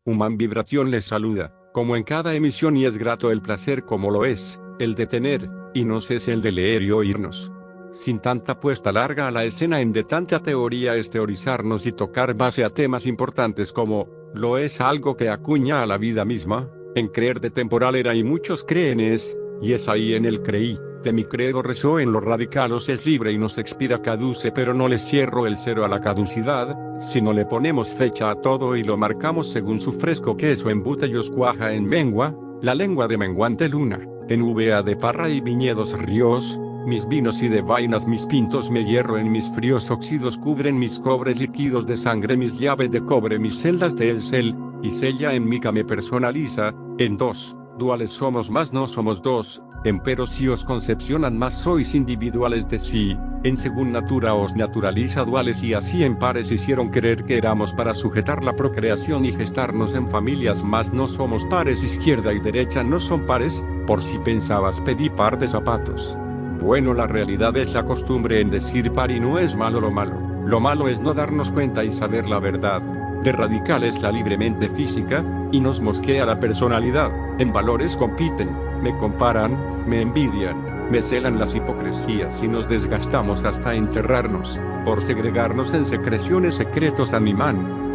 Human Vibración les saluda, como en cada emisión, y es grato el placer como lo es, el de tener, y nos es el de leer y oírnos. Sin tanta puesta larga a la escena en de tanta teoría es teorizarnos y tocar base a temas importantes como, lo es algo que acuña a la vida misma, en creer de temporal era y muchos creen es, y es ahí en el creí. De mi credo rezó en los radicalos es libre y nos expira caduce, pero no le cierro el cero a la caducidad, si no le ponemos fecha a todo y lo marcamos según su fresco queso en butellos cuaja en mengua, la lengua de menguante luna, en uvea de parra y viñedos ríos, mis vinos y de vainas mis pintos me hierro en mis fríos óxidos cubren mis cobres líquidos de sangre mis llaves de cobre mis celdas de el cel, y sella en mica me personaliza, en dos, duales somos más no somos dos, empero si os concepcionan más sois individuales de sí, en según natura os naturaliza duales y así en pares hicieron creer que éramos para sujetar la procreación y gestarnos en familias más no somos pares izquierda y derecha no son pares, por si pensabas pedí par de zapatos. Bueno, la realidad es la costumbre en decir par y no es malo lo malo es no darnos cuenta y saber la verdad. De radical es la libremente física, y nos mosquea la personalidad, en valores compiten, me comparan, me envidian, me celan las hipocresías y nos desgastamos hasta enterrarnos, por segregarnos en secreciones secretos animan,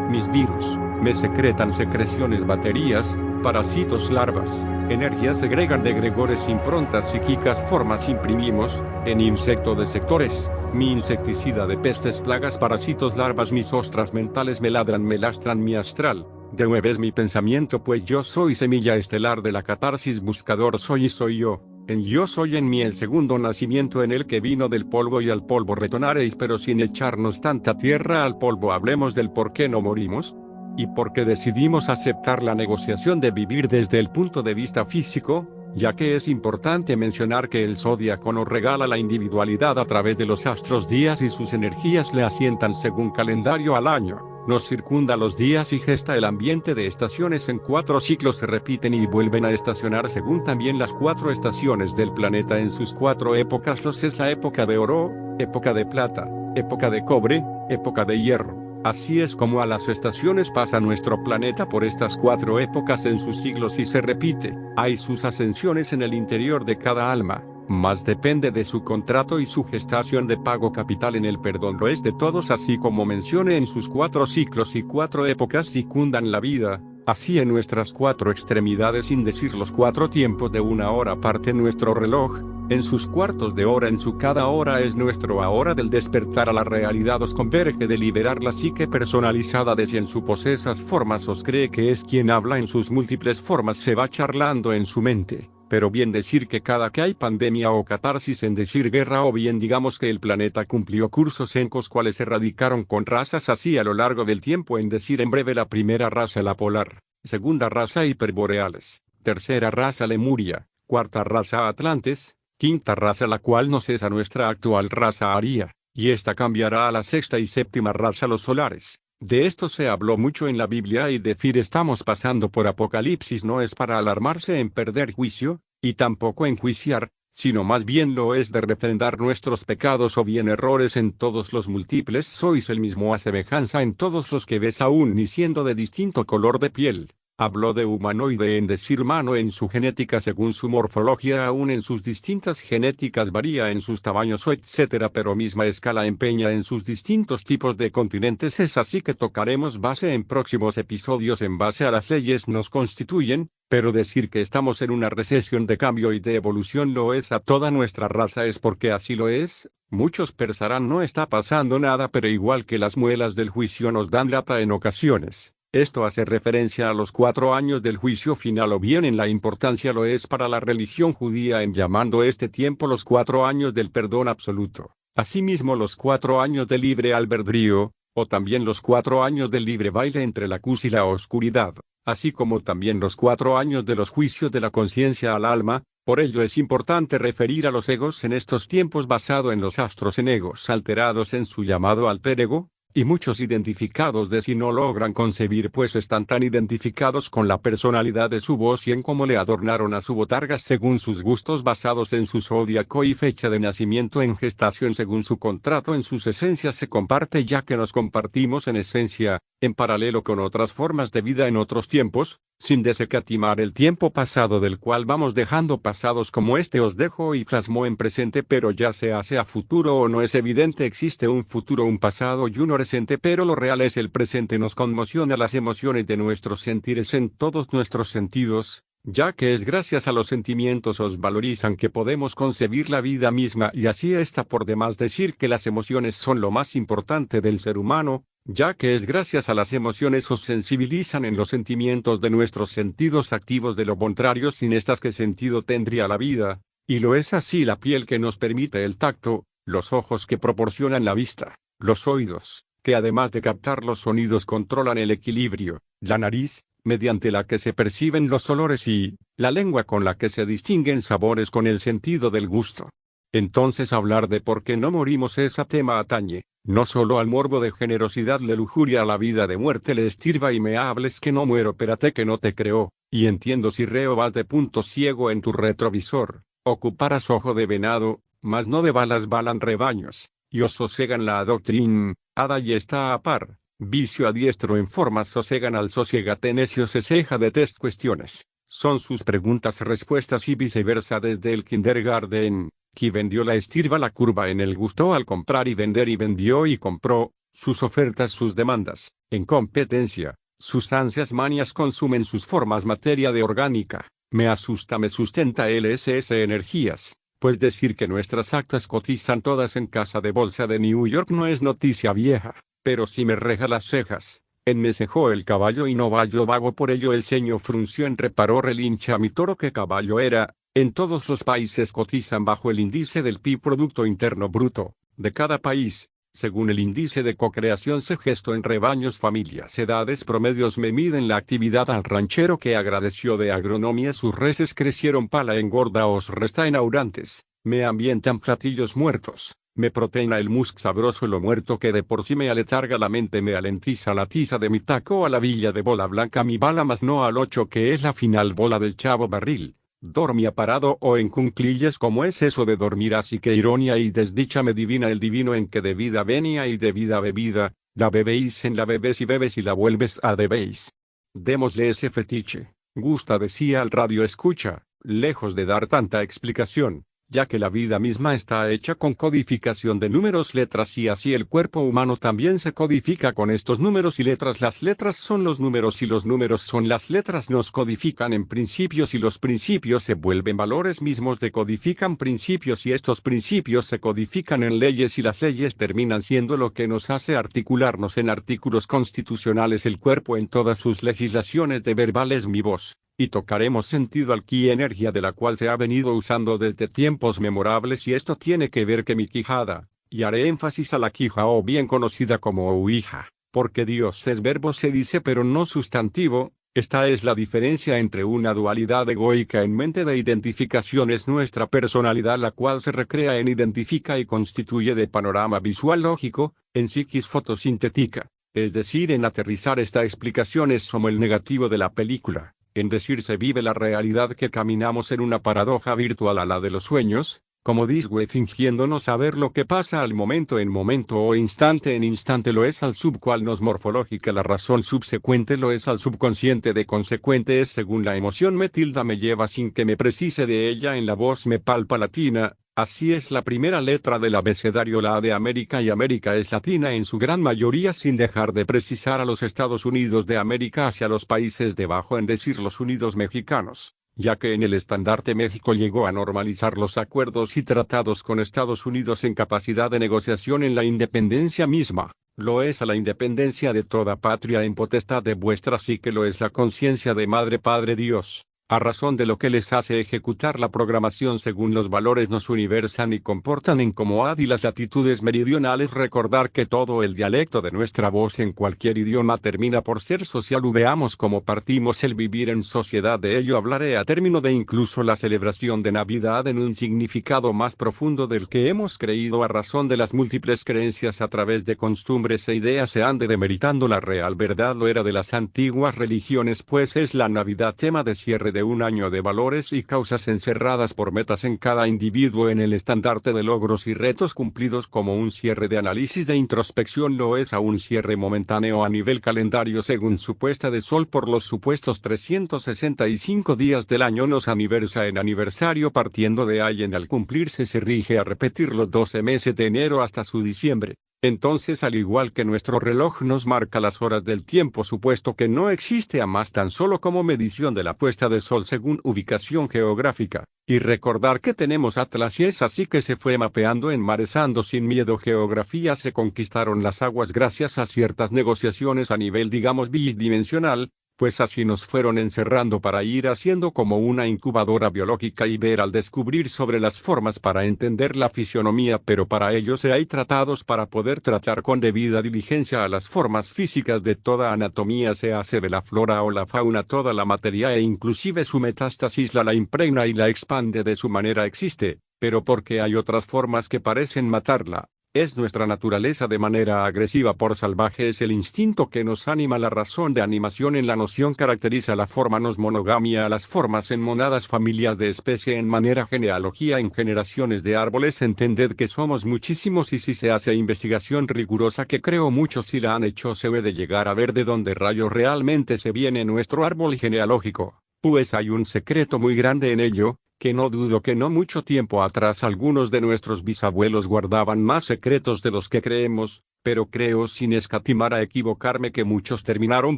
mis virus, me secretan secreciones baterías, parásitos larvas, energías segregan de gregores improntas psíquicas formas imprimimos, en insecto de sectores, mi insecticida de pestes plagas parásitos larvas mis ostras mentales me ladran me lastran mi astral, de nueves mi pensamiento pues yo soy semilla estelar de la catarsis buscador soy y soy yo, en yo soy en mí el segundo nacimiento en el que vino del polvo y al polvo retornaréis pero sin echarnos tanta tierra al polvo hablemos del por qué no morimos. Y porque decidimos aceptar la negociación de vivir desde el punto de vista físico, ya que es importante mencionar que el zodíaco nos regala la individualidad a través de los astros días y sus energías le asientan según calendario al año, nos circunda los días y gesta el ambiente de estaciones en 4 ciclos se repiten y vuelven a estacionar según también las 4 estaciones del planeta en sus 4 épocas los es la época de oro, época de plata, época de cobre, época de hierro. Así es como a las estaciones pasa nuestro planeta por estas 4 épocas en sus siglos y se repite, hay sus ascensiones en el interior de cada alma, mas depende de su contrato y su gestación de pago capital en el perdón lo es de todos así como mencione en sus 4 ciclos y 4 épocas circundan la vida, así en nuestras 4 extremidades sin decir los 4 tiempos de una hora parte nuestro reloj, en sus cuartos de hora en su cada hora es nuestro ahora del despertar a la realidad os converge de liberar la psique personalizada de si en su posesas formas os cree que es quien habla en sus múltiples formas se va charlando en su mente, pero bien decir que cada que hay pandemia o catarsis en decir guerra o bien digamos que el planeta cumplió cursos en los cuales se erradicaron con razas así a lo largo del tiempo en decir en breve la primera raza la polar, segunda raza hiperboreales, tercera raza lemuria, cuarta raza atlantes, quinta raza la cual nos es a nuestra actual raza aria, y esta cambiará a la sexta y séptima raza los solares. De esto se habló mucho en la Biblia y decir estamos pasando por Apocalipsis no es para alarmarse en perder juicio, y tampoco enjuiciar, sino más bien lo es de refrendar nuestros pecados o bien errores en todos los múltiples sois el mismo a semejanza en todos los que ves aún ni siendo de distinto color de piel. Habló de humanoide en decir humano en su genética según su morfología aún en sus distintas genéticas varía en sus tamaños o etcétera pero misma escala empeña en sus distintos tipos de continentes es así que tocaremos base en próximos episodios en base a las leyes nos constituyen, pero decir que estamos en una recesión de cambio y de evolución lo es a toda nuestra raza es porque así lo es, muchos pensarán no está pasando nada pero igual que las muelas del juicio nos dan lata en ocasiones. Esto hace referencia a los 4 años del juicio final o bien en la importancia lo es para la religión judía en llamando este tiempo los 4 años del perdón absoluto. Asimismo los 4 años de libre albedrío, o también los 4 años del libre baile entre la luz y la oscuridad, así como también los 4 años de los juicios de la conciencia al alma, por ello es importante referir a los egos en estos tiempos basado en los astros en egos alterados en su llamado alter ego, y muchos identificados de sí no logran concebir pues están tan identificados con la personalidad de su voz y en cómo le adornaron a su botarga según sus gustos basados en su zodiaco y fecha de nacimiento en gestación según su contrato en sus esencias se comparte ya que nos compartimos en esencia, en paralelo con otras formas de vida en otros tiempos, sin desecatimar el tiempo pasado del cual vamos dejando pasados como este os dejo y plasmo en presente pero ya sea futuro o no es evidente existe un futuro un pasado y un presente pero lo real es el presente nos conmociona las emociones de nuestros sentires en todos nuestros sentidos, ya que es gracias a los sentimientos os valorizan que podemos concebir la vida misma y así está por demás decir que las emociones son lo más importante del ser humano, ya que es gracias a las emociones os sensibilizan en los sentimientos de nuestros sentidos activos de lo contrario sin estas qué sentido tendría la vida, y lo es así la piel que nos permite el tacto, los ojos que proporcionan la vista, los oídos, que además de captar los sonidos controlan el equilibrio, la nariz, mediante la que se perciben los olores y, la lengua con la que se distinguen sabores con el sentido del gusto. Entonces hablar de por qué no morimos ese tema atañe, no solo al morbo de generosidad de lujuria a la vida de muerte le estirba y me hables que no muero espérate que no te creo, y entiendo si reo vas de punto ciego en tu retrovisor, ocuparás ojo de venado, mas no de balas balan rebaños, y os sosegan la doctrina, hada y está a par. Vicio a diestro en formas sosegan al sosiegate necio se ceja de test cuestiones. Son sus preguntas respuestas y viceversa desde el kindergarten, que vendió la estirba la curva en el gusto al comprar y vender y vendió y compró, sus ofertas sus demandas, en competencia, sus ansias manias consumen sus formas materia de orgánica, me asusta me sustenta LSS energías. Pues decir que nuestras actas cotizan todas en casa de bolsa de New York no es noticia vieja, pero si me reja las cejas, en me cejó el caballo y no vallo vago por ello el ceño frunció en reparó relincha mi toro que caballo era, en todos los países cotizan bajo el índice del PIB Producto Interno Bruto, de cada país, según el índice de cocreación se gesto en rebaños familias edades promedios me miden la actividad al ranchero que agradeció de agronomía sus reses crecieron pala engorda os resta en aurantes, me ambientan platillos muertos, me proteína el musk sabroso lo muerto que de por sí me aletarga la mente me alentiza la tiza de mi taco a la villa de bola blanca mi bala más no al 8 que es la final bola del chavo barril. Dormía parado o en cunclillas como es eso de dormir así que ironía y desdicha me divina el divino en que de vida venía y de vida bebida, la bebéis en la bebés y bebes y la vuelves a debéis. Démosle ese fetiche, gusta decía al radio escucha, lejos de dar tanta explicación, ya que la vida misma está hecha con codificación de números letras y así el cuerpo humano también se codifica con estos números y letras. Las letras son los números y los números son las letras nos codifican en principios y los principios se vuelven valores mismos decodifican principios y estos principios se codifican en leyes y las leyes terminan siendo lo que nos hace articularnos en artículos constitucionales el cuerpo en todas sus legislaciones de verbal es mi voz. Y tocaremos sentido al ki energía de la cual se ha venido usando desde tiempos memorables y esto tiene que ver que mi quijada, y haré énfasis a la quija o bien conocida como ouija, porque Dios es verbo se dice pero no sustantivo, esta es la diferencia entre una dualidad egoica en mente de identificación es nuestra personalidad la cual se recrea en identifica y constituye de panorama visual lógico, en psiquis fotosintética, es decir en aterrizar esta explicación es como el negativo de la película. En decir se vive la realidad que caminamos en una paradoja virtual a la de los sueños, como Disney fingiendo no saber lo que pasa al momento en momento o instante en instante lo es al sub cual nos morfológica la razón subsecuente lo es al subconsciente de consecuente es según la emoción me tilda me lleva sin que me precise de ella en la voz me palpa latina. Así es la primera letra del abecedario la A de América y América es latina en su gran mayoría sin dejar de precisar a los Estados Unidos de América hacia los países debajo en decir los Unidos Mexicanos, ya que en el estandarte México llegó a normalizar los acuerdos y tratados con Estados Unidos en capacidad de negociación en la independencia misma, lo es a la independencia de toda patria en potestad de vuestra sí que lo es la conciencia de Madre Padre Dios. A razón de lo que les hace ejecutar la programación según los valores nos universan y comportan en comodidad y las latitudes meridionales. Recordar que todo el dialecto de nuestra voz en cualquier idioma termina por ser social. Veamos cómo partimos el vivir en sociedad. De ello hablaré a término de incluso la celebración de Navidad en un significado más profundo del que hemos creído a razón de las múltiples creencias a través de costumbres e ideas se ande demeritando la real verdad. Lo era de las antiguas religiones, pues es la Navidad tema de cierre de un año de valores y causas encerradas por metas en cada individuo en el estandarte de logros y retos cumplidos. Como un cierre de análisis de introspección lo es a un cierre momentáneo a nivel calendario según su puesta de sol por los supuestos 365 días del año nos aniversa en aniversario. Partiendo de ahí en al cumplirse se rige a repetir los 12 meses de enero hasta su diciembre. Entonces, al igual que nuestro reloj nos marca las horas del tiempo supuesto que no existe a más tan solo como medición de la puesta de sol según ubicación geográfica, y recordar que tenemos Atlas y es así que se fue mapeando enmarezando sin miedo geografía. Se conquistaron las aguas gracias a ciertas negociaciones a nivel digamos bidimensional, pues así nos fueron encerrando para ir haciendo como una incubadora biológica y ver al descubrir sobre las formas para entender la fisionomía, pero para ello se hay tratados para poder tratar con debida diligencia a las formas físicas de toda anatomía, se hace de la flora o la fauna toda la materia e inclusive su metástasis la impregna y la expande de su manera existe, pero porque hay otras formas que parecen matarla. Es nuestra naturaleza de manera agresiva por salvaje, es el instinto que nos anima. La razón de animación en la noción caracteriza la forma nos monogamia a las formas en monadas, familias de especie en manera genealogía en generaciones de árboles. Entended que somos muchísimos y si se hace investigación rigurosa, que creo muchos si la han hecho, se ve de llegar a ver de dónde rayos realmente se viene nuestro árbol genealógico, pues hay un secreto muy grande en ello, que no dudo que no mucho tiempo atrás algunos de nuestros bisabuelos guardaban más secretos de los que creemos, pero creo sin escatimar a equivocarme que muchos terminaron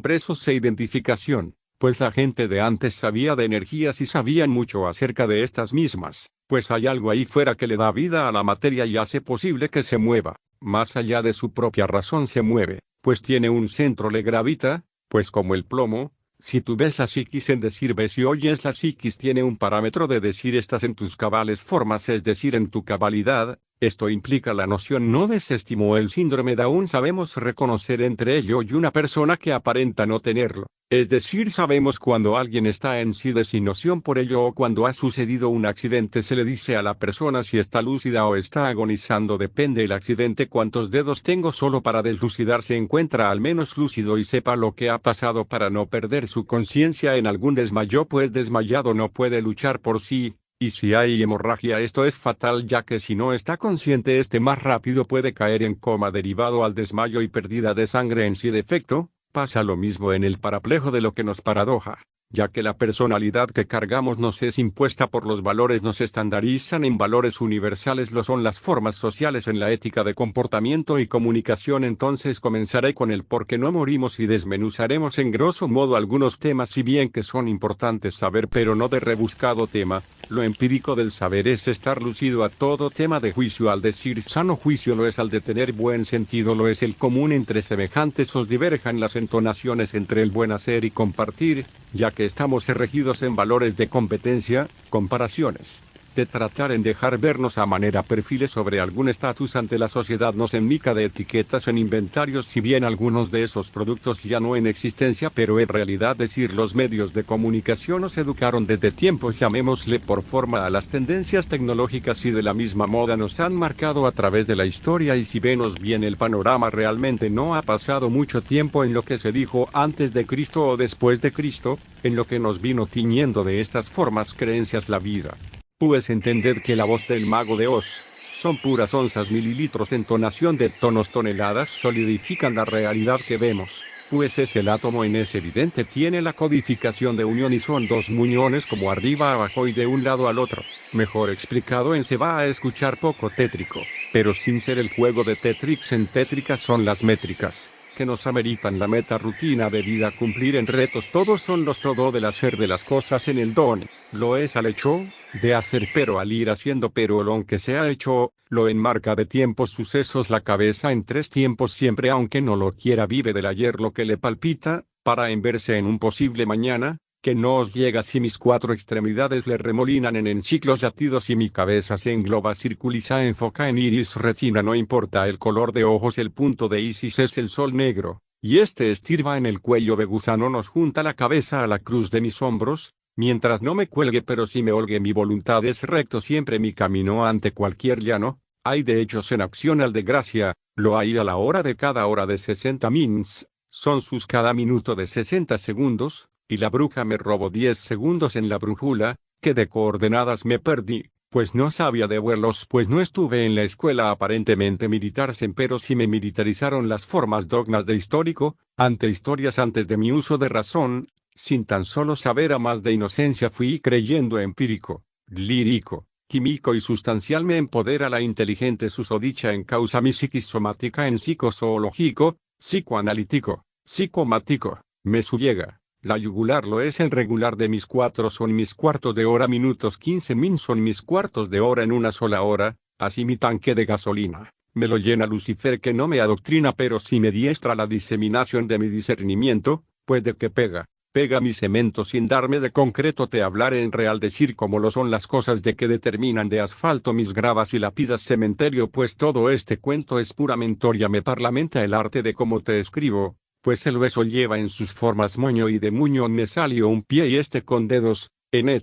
presos. Identificación, pues la gente de antes sabía de energías y sabían mucho acerca de estas mismas, pues hay algo ahí fuera que le da vida a la materia y hace posible que se mueva, más allá de su propia razón se mueve, pues tiene un centro le gravita, pues como el plomo. Si tú ves la psiquis en decir ves y oyes la psiquis tiene un parámetro de decir estás en tus cabales formas, es decir en tu cabalidad. Esto implica la noción no desestimó el síndrome de aún sabemos reconocer entre ello y una persona que aparenta no tenerlo. Es decir, sabemos cuando alguien está en sí de sin noción por ello o cuando ha sucedido un accidente se le dice a la persona si está lúcida o está agonizando. Depende el accidente cuántos dedos tengo solo para deslucidar se encuentra al menos lúcido y sepa lo que ha pasado para no perder su conciencia en algún desmayo, pues desmayado no puede luchar por sí. Y si hay hemorragia esto es fatal ya que si no está consciente más rápido puede caer en coma derivado al desmayo y pérdida de sangre en sí. Defecto, pasa lo mismo en el paraplejo de lo que nos paradoja, ya que la personalidad que cargamos nos es impuesta por los valores nos estandarizan en valores universales lo son las formas sociales en la ética de comportamiento y comunicación. Entonces comenzaré con el por qué no morimos y desmenuzaremos en grosso modo algunos temas si bien que son importantes saber pero no de rebuscado tema. Lo empírico del saber es estar lúcido a todo tema de juicio. Al decir sano juicio lo es al de tener buen sentido lo es el común entre semejantes os diverjan las entonaciones entre el buen hacer y compartir, ya que estamos regidos en valores de competencia, comparaciones, de tratar en dejar vernos a manera perfiles sobre algún estatus ante la sociedad nos enmica de etiquetas en inventarios si bien algunos de esos productos ya no en existencia pero en realidad decir los medios de comunicación nos educaron desde tiempos llamémosle por forma a las tendencias tecnológicas y de la misma moda nos han marcado a través de la historia y si vemos bien el panorama realmente no ha pasado mucho tiempo en lo que se dijo antes de Cristo o después de Cristo, en lo que nos vino tiñendo de estas formas creencias la vida. Pues entended que la voz del mago de Oz son puras onzas mililitros entonación de tonos toneladas solidifican la realidad que vemos, pues es el átomo en es evidente tiene la codificación de unión y son dos muñones como arriba abajo y de un lado al otro, mejor explicado en se va a escuchar poco tétrico, pero sin ser el juego de Tetrix en tétricas son las métricas, que nos ameritan la meta rutina de vida cumplir en retos todos son los todo del hacer de las cosas en el don, lo es al hecho de hacer pero al ir haciendo pero lo que se ha hecho, lo enmarca de tiempos sucesos la cabeza en tres tiempos siempre aunque no lo quiera vive del ayer lo que le palpita, para en verse en un posible mañana, que no os llega si mis cuatro extremidades le remolinan en ciclos latidos y mi cabeza se engloba circuliza enfoca en iris retina no importa el color de ojos el punto de Isis es el sol negro, y este estirba en el cuello de gusano nos junta la cabeza a la cruz de mis hombros, mientras no me cuelgue pero si me holgue mi voluntad es recto siempre mi camino ante cualquier llano, hay de hechos en acción al de gracia, lo hay a la hora de cada hora de 60 mins, son sus cada minuto de 60 segundos, y la bruja me robó 10 segundos en la brújula, que de coordenadas me perdí, pues no sabía de vuelos pues no estuve en la escuela aparentemente militar pero sí me militarizaron las formas dogmas de histórico, ante historias antes de mi uso de razón, sin tan solo saber a más de inocencia fui creyendo empírico, lírico, químico y sustancial me empodera la inteligente susodicha en causa mi psiquisomática en psicozoológico, psicoanalítico, psicomático, me subyega. La yugular lo es el regular de mis 4 son mis cuartos de hora minutos 15 min son mis cuartos de hora en una sola hora, así mi tanque de gasolina, me lo llena Lucifer que no me adoctrina pero sí me diestra la diseminación de mi discernimiento, pues de que pega mi cemento sin darme de concreto te hablaré en real decir como lo son las cosas de que determinan de asfalto mis gravas y lápidas cementerio pues todo este cuento es pura mentoria me parlamenta el arte de cómo te escribo. Pues el hueso lleva en sus formas moño y de muño me salió un pie y este con dedos, en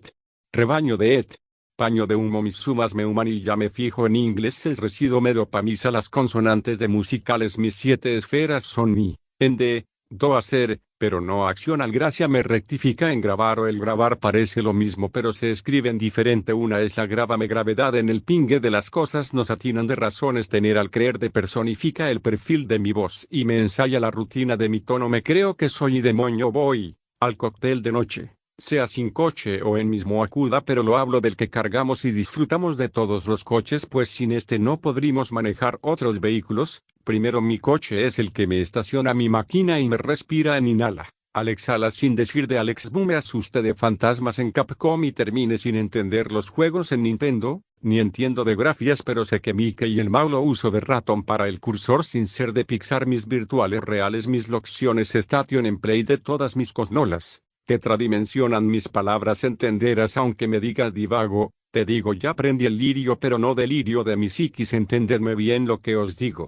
rebaño de paño de humo mis sumas me human y ya me fijo en inglés el residuo me dopamisa las consonantes de musicales mis 7 esferas son mi, en de, do hacer, pero no acción al gracia me rectifica en grabar o el grabar parece lo mismo pero se escriben diferente una es la grávame gravedad en el pingue de las cosas nos atinan de razones tener al creer de personifica el perfil de mi voz y me ensaya la rutina de mi tono me creo que soy y demonio voy, al cóctel de noche, sea sin coche o en mismo acuda pero lo hablo del que cargamos y disfrutamos de todos los coches pues sin este no podríamos manejar otros vehículos. Primero mi coche es el que me estaciona mi máquina y me respira en inhala. Al exhala sin decir de Alex Boom me asuste de fantasmas en Capcom y termine sin entender los juegos en Nintendo, ni entiendo de grafías pero sé que Mickey y el Mau lo uso de ratón para el cursor sin ser de Pixar mis virtuales reales mis locuciones station en play de todas mis cosnolas, tetradimensionan mis palabras entenderás aunque me digas divago, te digo ya aprendí el lirio pero no delirio de mi psiquis entendedme bien lo que os digo.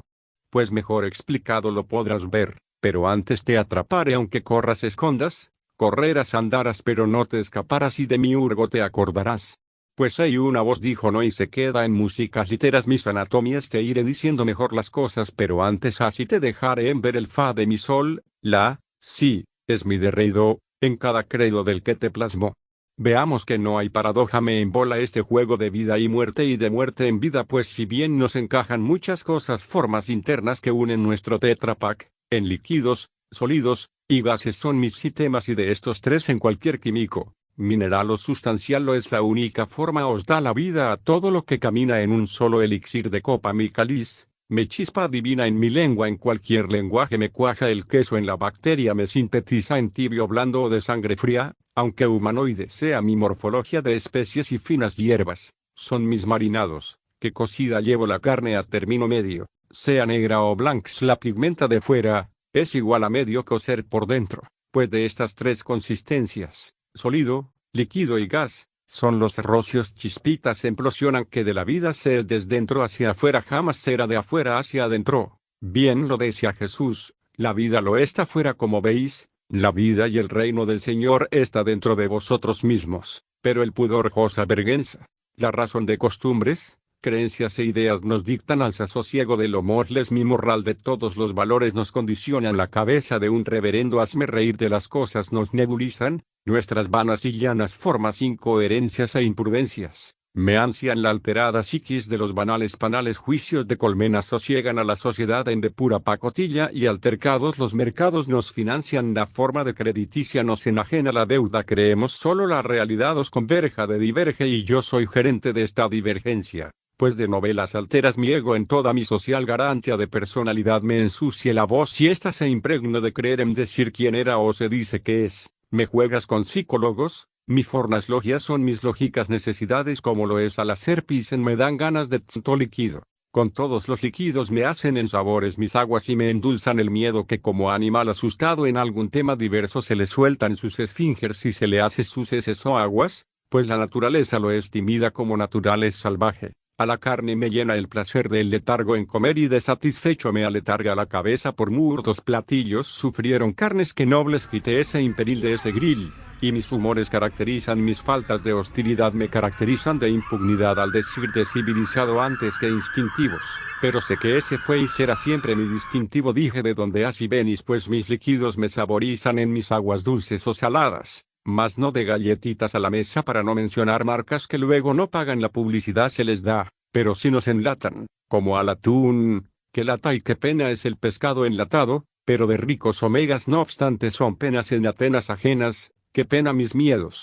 Pues mejor explicado lo podrás ver, pero antes te atraparé aunque corras escondas, correrás andarás pero no te escaparás y de mi urgo te acordarás. Pues hay una voz dijo no y se queda en músicas literas mis anatomías te iré diciendo mejor las cosas pero antes así te dejaré en ver el fa de mi sol, la, si, es mi de rey do, en cada credo del que te plasmó. Veamos que no hay paradoja me embola este juego de vida y de muerte en vida pues si bien nos encajan muchas cosas formas internas que unen nuestro Tetra Pak, en líquidos, sólidos, y gases son mis sistemas y de estos tres en cualquier químico, mineral o sustancial lo es la única forma os da la vida a todo lo que camina en un solo elixir de copa mi cáliz. Me chispa divina en mi lengua en cualquier lenguaje me cuaja el queso en la bacteria me sintetiza en tibio blando o de sangre fría, aunque humanoide sea mi morfología de especies y finas hierbas, son mis marinados, que cocida llevo la carne a término medio, sea negra o blanca la pigmenta de fuera, es igual a medio cocer por dentro, pues de estas tres consistencias, sólido, líquido y gas, son los rocios chispitas implosionan que de la vida sea desde dentro hacia afuera jamás será de afuera hacia adentro. Bien lo decía Jesús, la vida lo está fuera como veis, la vida y el reino del Señor está dentro de vosotros mismos, pero el pudor os avergüenza. La razón de costumbres, creencias e ideas nos dictan al sosiego del humorles mi moral de todos los valores nos condicionan la cabeza de un reverendo hazme reír de las cosas nos nebulizan, nuestras vanas y llanas formas incoherencias e imprudencias, me ansian la alterada psiquis de los banales panales juicios de colmenas sosiegan a la sociedad en de pura pacotilla y altercados los mercados nos financian la forma de crediticia nos enajena la deuda creemos solo la realidad os converja de diverge y yo soy gerente de esta divergencia. Pues de novelas alteras mi ego en toda mi social garantía de personalidad me ensucie la voz si ésta se impregna de creer en decir quién era o se dice que es, me juegas con psicólogos, mi fornas logias son mis lógicas necesidades como lo es al hacer pis en me dan ganas de tanto líquido, Con todos los líquidos me hacen en sabores mis aguas y me endulzan el miedo que como animal asustado en algún tema diverso se le sueltan sus esfíngeres y se le hace sus heces o aguas, pues la naturaleza lo es tímida como natural es salvaje. A la carne me llena el placer del letargo en comer y de satisfecho me aletarga la cabeza por murdos platillos sufrieron carnes que nobles quité ese imperil de ese grill. Y mis humores caracterizan mis faltas de hostilidad me caracterizan de impugnidad al decir de civilizado antes que instintivos, pero sé que ese fue y será siempre mi distintivo dije de donde así venís pues mis líquidos me saborizan en mis aguas dulces o saladas, mas no de galletitas a la mesa para no mencionar marcas que luego no pagan la publicidad se les da, pero sí nos enlatan, como al atún, que lata y qué pena es el pescado enlatado, pero de ricos omegas no obstante son penas en Atenas ajenas. Qué pena mis miedos.